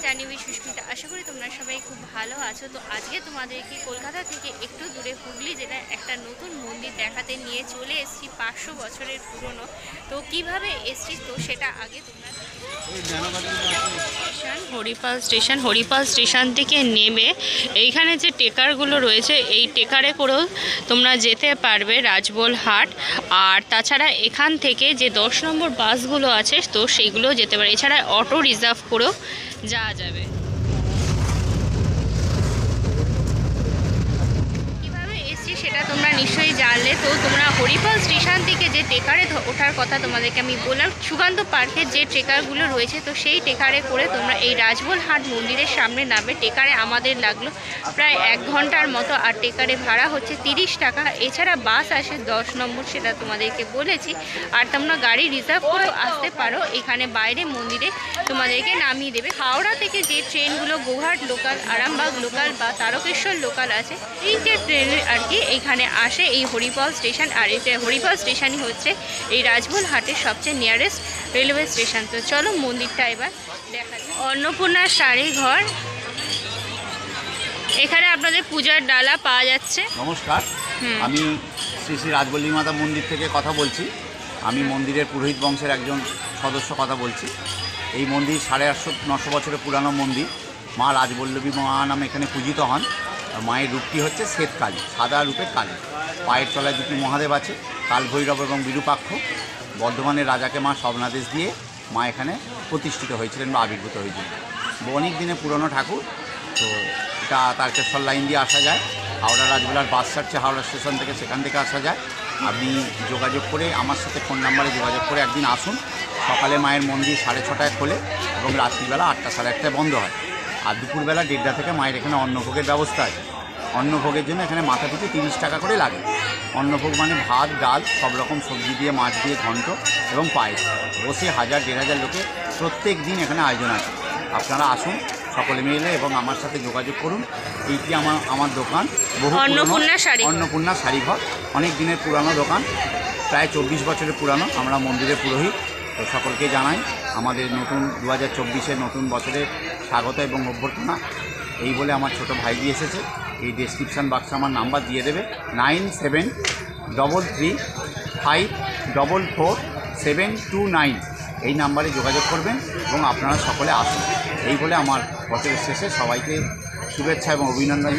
জানিবি সুস্মিতা, আশা করি তোমরা সবাই খুব ভালো আছো। তো আজকে তোমাদেরকে কলকাতা থেকে একটু দূরে হুগলি জেলায় একটা নতুন মন্দির দেখাতে নিয়ে চলে এসেছি, 500 বছরের পুরনো। তো কিভাবে এসেছি তো সেটা আগে তোমরা হরিপাল স্টেশন থেকে নেমে এইখানে যে টেকারগুলো রয়েছে এই টেকারে করেও তোমরা যেতে পারবে রাজবোল হাট। আর তাছাড়া এখান থেকে যে 10 নম্বর বাসগুলো আছে তো সেইগুলো যেতে পারে, এছাড়া অটো রিজার্ভ করেও যাওয়া যাবে। কিভাবে এসছি সেটা তোমরা নিশ্চয়ই জানলে। তো তোমরা হরিপাল স্টেশন থেকে যে ট্রেকারে ওঠার কথা তোমাদেরকে আমি বললাম, সুকান্ত পার্কের যে ট্রেকারগুলো রয়েছে তো সেই ট্রেকারে করে তোমরা এই রাজবোল হাট মন্দিরের সামনে নামবে। ট্রেকারে আমাদের লাগলো প্রায় 1 ঘন্টার মতো, আর ট্রেকারে ভাড়া হচ্ছে 30 টাকা। এছাড়া বাস আসে 10 নম্বর, সেটা তোমাদেরকে বলেছি। আর তোমরা গাড়ি রিজার্ভ করেও আসতে পারো, এখানে বাইরে মন্দিরে তোমাদেরকে নামিয়ে দেবে। হাওড়া থেকে যে ট্রেনগুলো গোঘাট লোকাল, আরামবাগ লোকাল বা তারকেশ্বর লোকাল আছে, এই যে ট্রেন আর কি এইখানে আসে এই হরিপাল স্টেশন। আর এই হরিপাল স্টেশনই হচ্ছে এই রাজবোল হাটের সবচেয়ে নিয়ারেস্ট রেলওয়ে স্টেশন। তো চলো মন্দিরটা এবার দেখা যায়। অন্নপূর্ণা শাড়ি ঘর, এখানে আপনাদের পূজার ডালা পাওয়া যাচ্ছে। নমস্কার, আমি শ্রী শ্রী রাজবল্লী মাতা মন্দির থেকে কথা বলছি। আমি মন্দিরের পুরোহিত বংশের একজন সদস্য কথা বলছি। এই মন্দির 850-900 বছরের পুরানো মন্দির। মা রাজবল্লভী মা নামে এখানে পূজিত হন। মায়ের রূপটি হচ্ছে শ্বেতকালী, সাদা রূপের কালী। পায়ের তলায় দুটি মহাদেব আছে, কালভৈরব এবং বিরূপাক্ষ। বর্ধমানের রাজাকে মা স্বপ্নাদেশ দিয়ে মা এখানে প্রতিষ্ঠিত হয়েছিলেন বা আবির্ভূত হয়েছিলেন। অনেক দিনে পুরনো ঠাকুর। তো এটা তারকেশ্বর লাইন দিয়ে আসা যায়। হাওড়া রাজবেলার বাস ছাড়ছে হাওড়া স্টেশন থেকে, সেখান থেকে আসা যায়। আপনি যোগাযোগ করে আমার সাথে ফোন নাম্বারে যোগাযোগ করে একদিন আসুন। সকালে মায়ের মন্দির 6:30টায় খোলে এবং রাত্রিবেলা 8টা সাড়ে 8টায় বন্ধ হয়। আর দুপুরবেলা 1:30টা থেকে মায়ের এখানে অন্নভোগের ব্যবস্থা আছে। অন্নভোগের জন্য এখানে মাথা পিছু 30 টাকা করে লাগে। অন্নভোগ মানে ভাত, ডাল, সব রকম সবজি দিয়ে, মাছ দিয়ে ঘন্ট এবং পায়েস। বসে 1000-1500 লোকে প্রত্যেক দিন এখানে আয়োজন আছে। আপনারা আসুন সকলে মিলে এবং আমার সাথে যোগাযোগ করুন। এইটি আমার দোকান, বহু অন্নপূর্ণা শাড়িঘর, অনেক দিনের পুরানো দোকান, প্রায় 24 বছরের পুরানো। আমরা মন্দিরের পুরোহিত। তো সকলকে জানাই আমাদের নতুন 2024-এর নতুন বছরের স্বাগত এবং অভ্যর্থনা। এই বলে আমার ছোট ভাইজি এসেছে। এই ডেসক্রিপশান বাক্সে আমার নাম্বার দিয়ে দেবে, 9733544729। এই নাম্বারে যোগাযোগ করবেন এবং আপনারা সকলে আসুন। এই বলে আমার বছরের শেষে সবাইকে শুভেচ্ছা এবং অভিনন্দন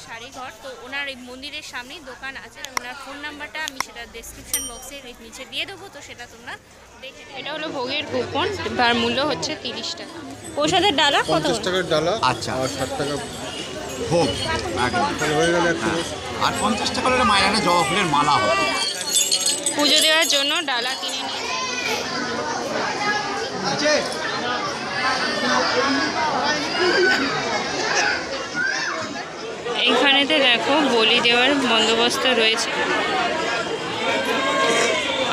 শাড়িঘর। তো ওনার এই মন্দিরের সামনেই দোকান আছে। ওনার ফোন নাম্বারটা আমি সেটা ডেসক্রিপশন বক্সে নিচে দিয়ে দেবো, তো সেটা তোমরা দেখে। এটা হলো ভোগের কুপন, তার মূল্য হচ্ছে 30 টাকা। প্রসাদের ডালা 50 টাকার ডালা, আচ্ছা, আর 60 টাকা ভোগ হয়ে গেল। আর 50 টাকা হলে মায়ের একটা জবা ফুলের মালা হবে। পুজো দেওয়ার জন্য ডালা কিনে নিয়ে এইখানেতে দেখো বলি দেওয়ার বন্দোবস্ত রয়েছে।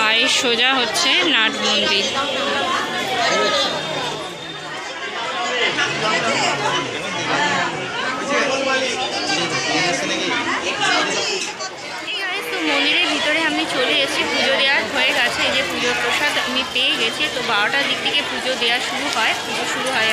আর এই সোজা হচ্ছে নাট মন্দির। তো মন্দিরের ভিতরে আমি চলে এসেছি, পুজো দেওয়ার হয়ে গেছে। এই যে পুজোর প্রসাদ আমি পেয়ে গেছি। তো 12টার দিক থেকে পুজো দেওয়া শুরু হয়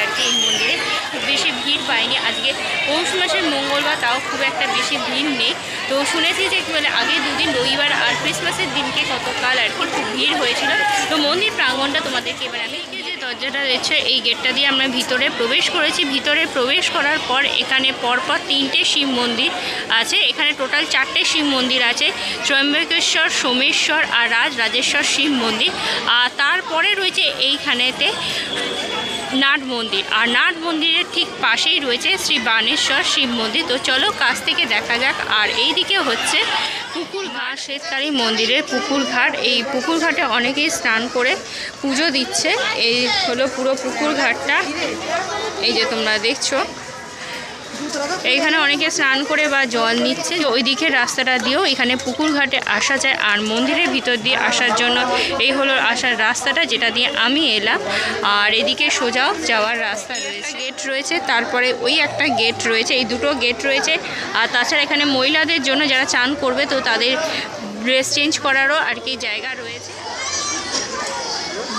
আর কি। এই মন্দিরে খুব বেশি ভিড় পাইনি আজকে, পৌষ মাসের মঙ্গলবার, তাও খুব একটা বেশি ভিড় নেই। তো শুনেছি যে কি বলে আগে দুদিন রবিবার আর ক্রিসমাসের দিনকে গতকাল আর কি খুব ভিড় হয়েছিল। তো মন্দির প্রাঙ্গণটা তোমাদেরকে এবার আমি যে দরজাটা রয়েছে এই গেটটা দিয়ে আমরা ভিতরে প্রবেশ করেছি। ভিতরে প্রবেশ করার পর এখানে পরপর 3টে শিব মন্দির আছে। এখানে টোটাল 4টে শিব মন্দির আছে, ত্রয়ম্বকেশ্বর, সোমেশ্বর আর রাজেশ্বর শিব মন্দির। আর তারপরে রয়েছে এইখানেতে নাট মন্দির, আর নাট মন্দিরের ঠিক পাশেই রয়েছে শ্রী বানেশ্বর শিব মন্দির। তো চলো কাছ থেকে দেখা যাক। আর এই দিকে হচ্ছে পুকুর ঘাট, শ্বেতকালী মন্দিরের পুকুর ঘাট। এই পুকুর ঘাটে অনেকেই স্নান করে পুজো দিচ্ছে। এই হলো পুরো পুকুর ঘাটটা, এই যে তোমরা দেখছো। এইখানে অনেকে স্নান করে বা জল নিচ্ছে। ওই দিকের রাস্তাটা দিয়েও এখানে পুকুর ঘাটে আসা যায়। আর মন্দিরের ভিতর দিয়ে আসার জন্য এই হলো আসার রাস্তাটা, যেটা দিয়ে আমি এলাম। আর এদিকে সোজাও যাওয়ার রাস্তা রয়েছে, গেট রয়েছে। তারপরে ওই একটা গেট রয়েছে, এই দুটো গেট রয়েছে। আর তাছাড়া এখানে মহিলাদের জন্য যারা চান করবে তো তাদের ড্রেস চেঞ্জ করারও আর কি জায়গা রয়েছে।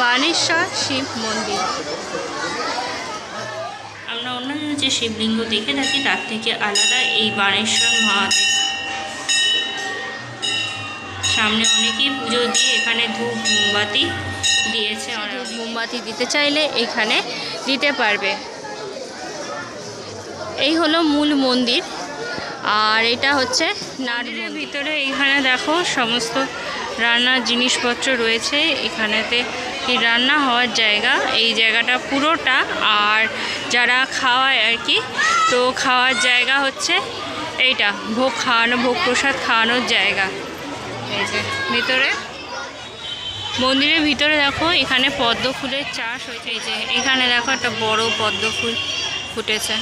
বানেশ্বর শিব মন্দির। যে শিবলিঙ্গ দেখে থাকি তার থেকে আলাদা এই বাণেশ্বর মহাদেব। সামনে অনেকেই পুজো দিয়ে এখানে ধূপ মোমবাতি দিয়েছে। ধূপ মোমবাতি দিতে চাইলে এখানে দিতে পারবে। এই হলো মূল মন্দির, আর এটা হচ্ছে নারীর ভিতরে। এইখানে দেখো সমস্ত রান্নার জিনিসপত্র রয়েছে। এখানেতে এই রান্না হওয়ার জায়গা, এই জায়গাটা পুরোটা। আর যারা খাওয়ায় আর কি, তো খাওয়ার জায়গা হচ্ছে এইটা, ভোগ খাওয়ানো, ভোগ প্রসাদ খাওয়ানোর জায়গা। এই যে ভিতরে মন্দিরের ভিতরে দেখো এখানে পদ্ম ফুলের চাষ হয়েছে। এই যে এখানে দেখো একটা বড় পদ্ম ফুল ফুটেছে।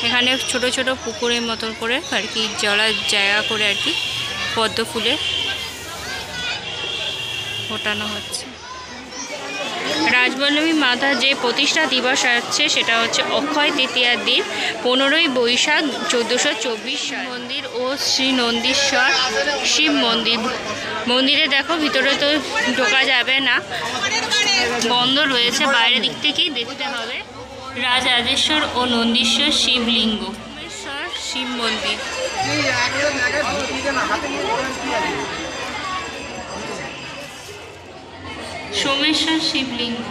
এখানে ছোট ছোট পুকুরের মতন করে আর কি জলার জায়গা করে আর কি পদ্ম ফুলে ফোটানো হচ্ছে। রাজবল্লভী মাতা যে প্রতিষ্ঠা দিবস আছে সেটা হচ্ছে অক্ষয় তৃতীয়ার দিন 15ই বৈশাখ 1424 সাল। মন্দির ও শ্রী নন্দীশ্বর শিব মন্দির। মন্দিরে দেখো ভিতরে তো ঢোকা যাবে না, বন্ধ রয়েছে, বাইরের দিক থেকেই দেখতে হবে। রাজরাজেশ্বর ও নন্দীশ্বর শিবলিঙ্গ, শিব মন্দির। সোমেশ্বর শিবলিঙ্গ,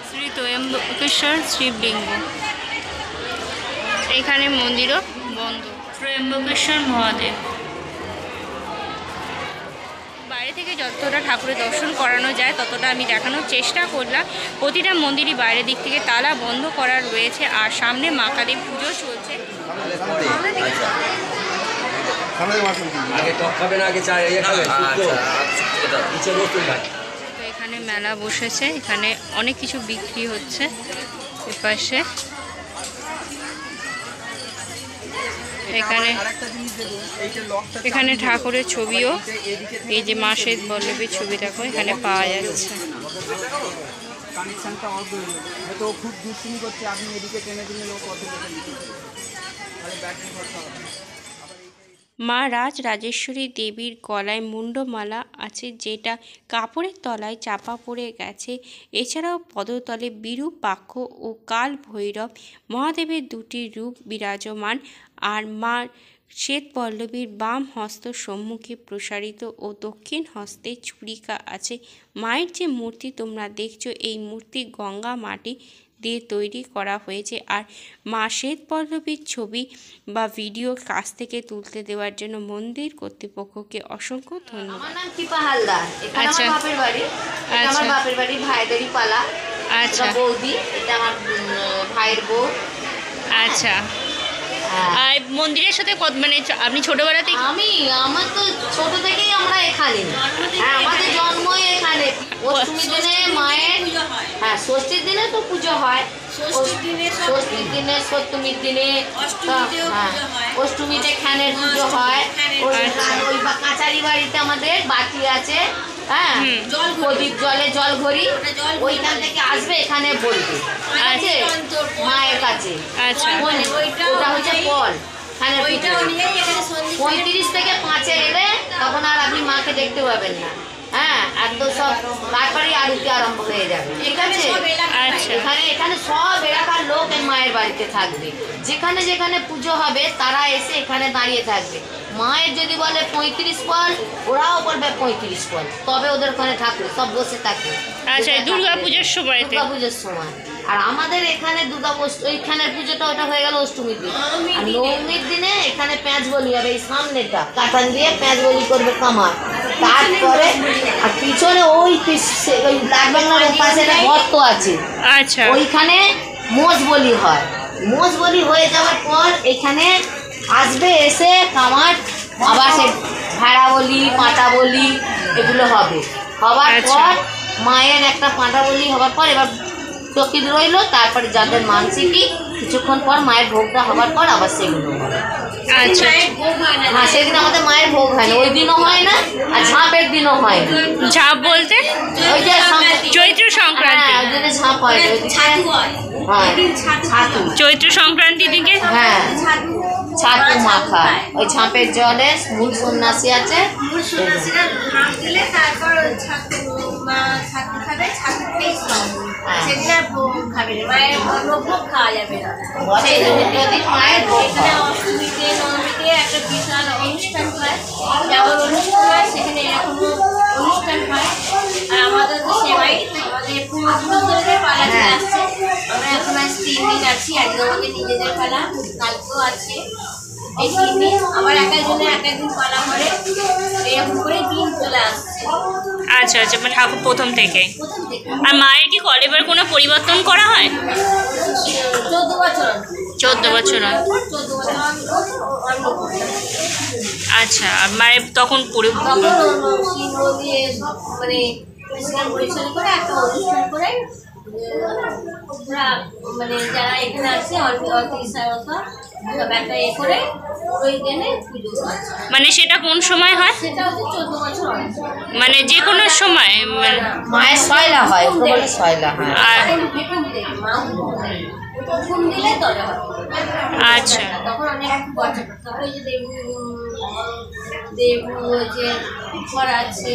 শ্রী ত্রয়ম্বকেশ্বর শিবলিঙ্গ। এখানে মন্দিরও বন্ধ। ত্রয়ম্বকেশ্বর মহাদেব। বাইরে থেকে যতটা ঠাকুরের দর্শন করানো যায় ততটা আমি দেখানোর চেষ্টা করলাম। প্রতিটা মন্দিরই বাইরের দিক থেকে তালা বন্ধ করা রয়েছে, আর সামনে মা কালীর পুজো চলছে। তো এখানে মেলা বসেছে, এখানে অনেক কিছু বিক্রি হচ্ছে। এপাশে এখানে ঠাকুরের ছবিও, এই যে মা শ্বেত বল্লভীর ছবি দেখো এখানে পাওয়া যাচ্ছে। মা রাজরাজেশ্বরী দেবীর গলায় মুন্ডমালা আছে, যেটা কাপড়ের তলায় চাপা পড়ে গেছে। এছাড়াও পদতলে বিরূপাক্ষ ও কাল ভৈরব মহাদেবের দুটি রূপ বিরাজমান। আর মা শ্বেত পল্লবীর বাম হস্ত সম্মুখে প্রসারিত ও দক্ষিণ হস্তে ছুরিকা আছে। মায়ের যে মূর্তি তোমরা দেখছো, এই মূর্তি গঙ্গা মাটি দিয়ে তৈরি করা হয়েছে। আর মা শ্বেত পল্লবীর ছবি বা ভিডিও কাছ থেকে তুলতে দেওয়ার জন্য মন্দির কর্তৃপক্ষকে অসংখ্য ধন্যবাদ। আমার নাম কৃপা হালদার, এটা আমার বাপের বাড়ি, এটা আমার বাপের বাড়ি ভাইদেরই পালা। আচ্ছা, বৌদি, এটা আমার ভাইয়ের বউ। আচ্ছা। আর মন্দিরের সাথে মানে আপনি ছোটবেলাতে? আমার তো ছোট থেকেই আমরা এখানে, হ্যাঁ আমাদের জন্মই এখানে। অষ্টমীর দিনে মায়ের, হ্যাঁ ষষ্ঠীর দিনে তো পুজো হয়, ষষ্ঠীর দিনে, সপ্তমীর দিনে, হ্যাঁ অষ্টমীতে খ্যানের পুজো হয়। ওই কাছারি বাড়িতে আমাদের বাটি আছে, হ্যাঁ প্রদীপ জলে জল ঘড়ি, ওইখান থেকে আসবে এখানে বলবে, ঠিক আছে মায়ের কাছে। আচ্ছা, ওটা হচ্ছে ফল। 35 থেকে 5-এ এলে তখন আর আপনি মাকে দেখতে পাবেন না, হ্যাঁ একদম সব তারপরেই আরতি আরম্ভ হয়ে যাবে, ঠিক আছে। এখানে সব এলাকার লোক এই মায়ের বাড়িতে থাকবে। যেখানে যেখানে পুজো হবে তারা এসে এখানে দাঁড়িয়ে থাকবে। মায়ের যদি বলে 35 ফল, ওরাও বলবে 35 ফল, তবে ওদের ওখানে থাকবে, সব বসে থাকবে। আচ্ছা, দুর্গা পুজোর সময়? দুর্গা পুজোর সময়। আর আমাদের এখানে ওইখানের পুজোটা ওটা হয়ে গেল অষ্টমীর দিন। আর নবমীর দিনে এখানে পেঁয়াজ বলি হবে, এই সামনেটা কাটান দিয়ে পেঁয়াজ বলি করবে কামার। তারপরে আর পিছনে ওই লালবাংলার পাশে একটা গর্ত আছে, আচ্ছা ওইখানে মোষ বলি হয়। মোষ বলি হয়ে যাওয়ার পর এখানে আসবে, এসে কামার আবার সে ভেড়া বলি, পাঁটা বলি এগুলো হবে। হওয়ার পর মায়ের একটা পাঁটা বলি হওয়ার পর এবার চকিত রইল, তারপরে যাদের মানসিকই কিছুক্ষণ পর মায়ের ভোগটা হওয়ার পর আবার সেগুলো হবে। আচ্ছা, হ্যাঁ সেদিন আমাদের মায়ের ভোগ হয় না, ওই দিনও হয় না, আর ঝাঁপের দিনও হয় না। ঝাঁপ বলতে ওই যে চৈত্র সংক্রান্তি, ওই দিনে ঝাঁপ হয়, চৈত্র সংক্রান্তি দিকে, হ্যাঁ ছাতু মাখা। ওই ঝাঁপের জলে মূল সন্ন্যাসী আছে, মূল সন্ন্যাসীরা ঝাঁপ দিলে তারপর ছাতু খাবে, ছাতু খেয়ে সেদিন আর ভোগ খাবে না, মায়ের অন্য ভোগ খাওয়া যাবে না। বছরে দুদিন মায়ের ভোগ এখানে হয়। অষ্টমীতে নবমীতে একটা বিশাল অনুষ্ঠান হয়, যেমন অনুষ্ঠান হয় সেখানে এরকমও অনুষ্ঠান হয়। আর আমাদের তো সেবাই আমাদের পূর্বপুরুষদের পালা চলে আসছে, আমরা এখন আজ 3 দিন আছি। আজকে আমাদের নিজেদের পালা, কালকেও আছে। এই 3 দিন আবার এক একদিন পালা করে, এরকম করে দিন চলে আসছে আচ্ছা আচ্ছা, মানে ঠাকুর প্রথম থেকে। প্রথম থেকে। আর মায়ের কি কলেবার কোনো পরিবর্তন করা হয়? 14 বছর 14 বছর হয়। 14 বছর অন্য করতে। আচ্ছা, আর মায়ের তখন তখন সিংহ দিয়ে মানে পরিষ্কার পরিচ্ছন্ন করে একটা অনুষ্ঠান করে ওরা মানে যারা এখানে আছে অতিসারতা সব একটা করে ওই দিনে পুজো হয়। মানে সেটা কোন সময় হয়? সেটা হচ্ছে 14 বছর হয়। মানে যে কোনো সময় মায়ের সয়লা হয়, ওকে বলে সয়লা হয়। আর তখন হুকুম দেয়, মা হুকুম দেয়, হুকুম দিলে তবে হয়। আচ্ছা তখন অনেক বছর, তখন ওই যে দেবু যে ঘর আছে,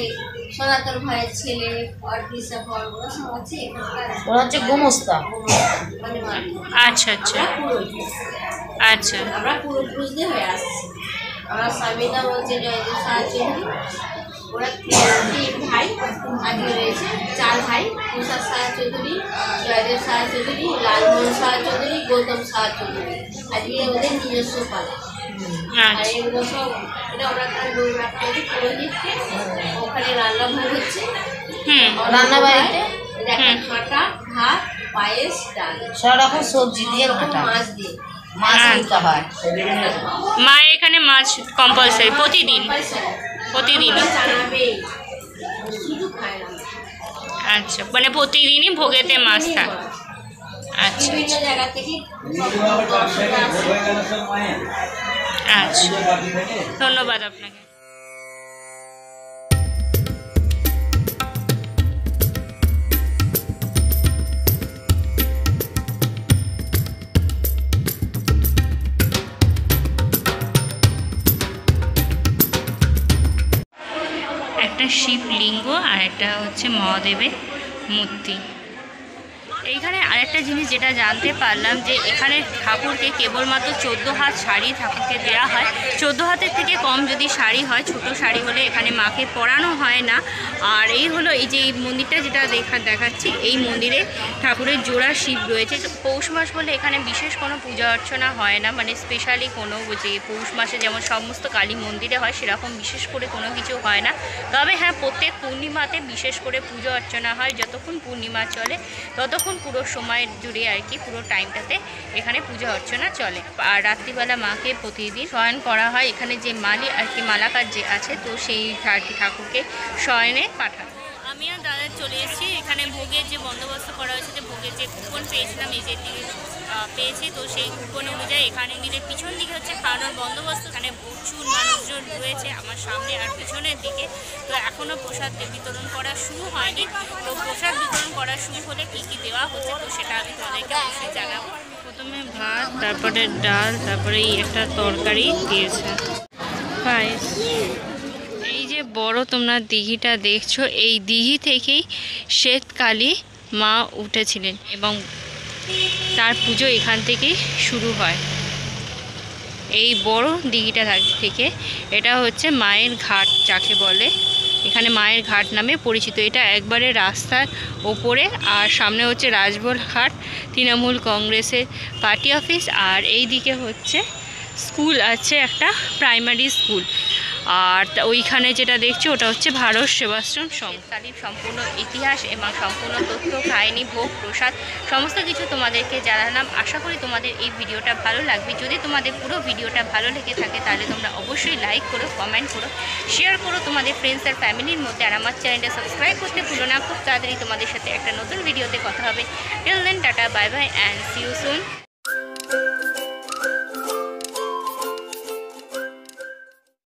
সনাতন ভাইয়ের ছেলে অর্পিসা ঘর, ওরা সব আছে এখানকার। ওরা হচ্ছে গোমস্তা। মানে মা, আচ্ছা আচ্ছা আমরা পুরোহিত, আচ্ছা আমরা পূর্বপুরুষদের হয়ে আসছি। আমার স্বামীর নাম হচ্ছে জয়দেব শাহ চৌধুরী। ওরা 3 ভাই, আগে রয়েছে 4 ভাই, প্রসাদ শাহ চৌধুরী, জয়দেব শাহ চৌধুরী, লালমোহন শাহ চৌধুরী, গৌতম শাহ চৌধুরী। আজকে ওদের নিজস্ব পালা। আর আচ্ছা এগুলো সব এটা ওরা লোক রাখতে হচ্ছে পুরোহিতকে, ওখানে রান্না ভোগ হচ্ছে। হুম রান্না বাড়িতে একটা খাঁটা, ভাত, পায়েস, ডাল, সব রকম সবজি দিয়ে এরকম ঘাটা মাছ দিয়ে। মাছ দিতে হয়। মায়ের এখানে মাছ কম্পালসারি প্রতিদিন? প্রতিদিন? জানাবে শুধু খায় না, আচ্ছা, মানে প্রতিদিনই ভোগেতে মাছ থাকে। আচ্ছা বিভিন্ন জায়গা থেকে দর্শকরা আসে। আচ্ছা, ধন্যবাদ আপনাকে। একটা শিবলিঙ্গ আর একটা হচ্ছে মহাদেবের মূর্তি। এইখানে আরেকটা জিনিস যেটা জানতে পারলাম যে এখানে ঠাকুরকে কেবলমাত্র 14 হাত শাড়ি ঠাকুরকে দেওয়া হয়। 14 হাতের থেকে কম যদি শাড়ি হয়, ছোট শাড়ি হলে এখানে মাকে পরানো হয় না। আর এই হলো এই যে এই মন্দিরটা যেটা দেখাচ্ছি, এই মন্দিরে ঠাকুরের জোড়া শিব রয়েছে। পৌষ মাস বলে এখানে বিশেষ কোনো পূজা অর্চনা হয় না, মানে স্পেশালি কোনো যে পৌষ মাসে যেমন সমস্ত কালী মন্দিরে হয় সেরকম বিশেষ করে কোনো কিছু হয় না। তবে হ্যাঁ, প্রত্যেক পূর্ণিমাতে বিশেষ করে পুজো অর্চনা হয়। যতক্ষণ পূর্ণিমা চলে ততক্ষণ পুরো সময় জুড়ে আর কি, পুরো টাইমটাতে এখানে পূজা অর্চনা চলে। আর রাত্রিবেলা মাকে প্রতিদিন শয়ন করা হয়। এখানে যে মালি আর কি মালাকার যে আছে, তো সেই ঠাকুরকে শয়নে পাঠায়। আমি আর দাদা চলে এসেছি এখানে ভোগের যে বন্দোবস্ত করা হয়েছে, যে ভোগের যে কুপন পেয়েছিলাম, এই যে পেয়েছি, তো সেই কুপন অনুযায়ী এখানে নিলে পিছন দিকে হচ্ছে খাওয়ানোর বন্দোবস্ত। এখানে প্রচুর মানুষজন রয়েছে আমার সামনে আর পিছনের দিকে। তো এখনও প্রসাদ বিতরণ করা শুরু হয়নি। তো প্রসাদ বিতরণ করা শুরু হলে কী কী দেওয়া হচ্ছে, তো সেটা আমি তোমাদেরকে অবশ্যই জানাবো। প্রথমে ভাত, তারপরে ডাল, তারপরে এই একটা তরকারি দিয়েছে, পায়েস। এই যে বড় তোমরা দিঘিটা দেখছো, এই দিঘি থেকেই শ্বেতকালী মা উঠেছিলেন এবং তার পুজো এখান থেকেই শুরু হয়। এই বড় দিঘিটা থেকে এটা হচ্ছে মায়ের ঘাট যাকে বলে, এখানে মায়ের ঘাট নামে পরিচিত। এটা একবারে রাস্তার ওপরে, আর সামনে হচ্ছে রাজবল ঘাট, তৃণমূল কংগ্রেসের পার্টি অফিস। আর এই দিকে হচ্ছে স্কুল আছে, একটা প্রাইমারি স্কুল। আর ওইখানে যেটা দেখছো ওটা হচ্ছে ভারত সেবাশ্রম সংঘ। কালীর সম্পূর্ণ ইতিহাস এবং সম্পূর্ণ তথ্য, কাহিনী, ভোগ, প্রসাদ সমস্ত কিছু তোমাদেরকে জানালাম। আশা করি তোমাদের এই ভিডিওটা ভালো লাগবে। যদি তোমাদের পুরো ভিডিওটা ভালো লেগে থাকে তাহলে তোমরা অবশ্যই লাইক করো, কমেন্ট করো, শেয়ার করো তোমাদের ফ্রেন্ডস আর ফ্যামিলির মধ্যে। আর আমার চ্যানেলটা সাবস্ক্রাইব করতে ভুলো না। খুব তাড়াতাড়ি তোমাদের সাথে একটা নতুন ভিডিওতে কথা হবে। Till then, tata, bye bye and see you soon.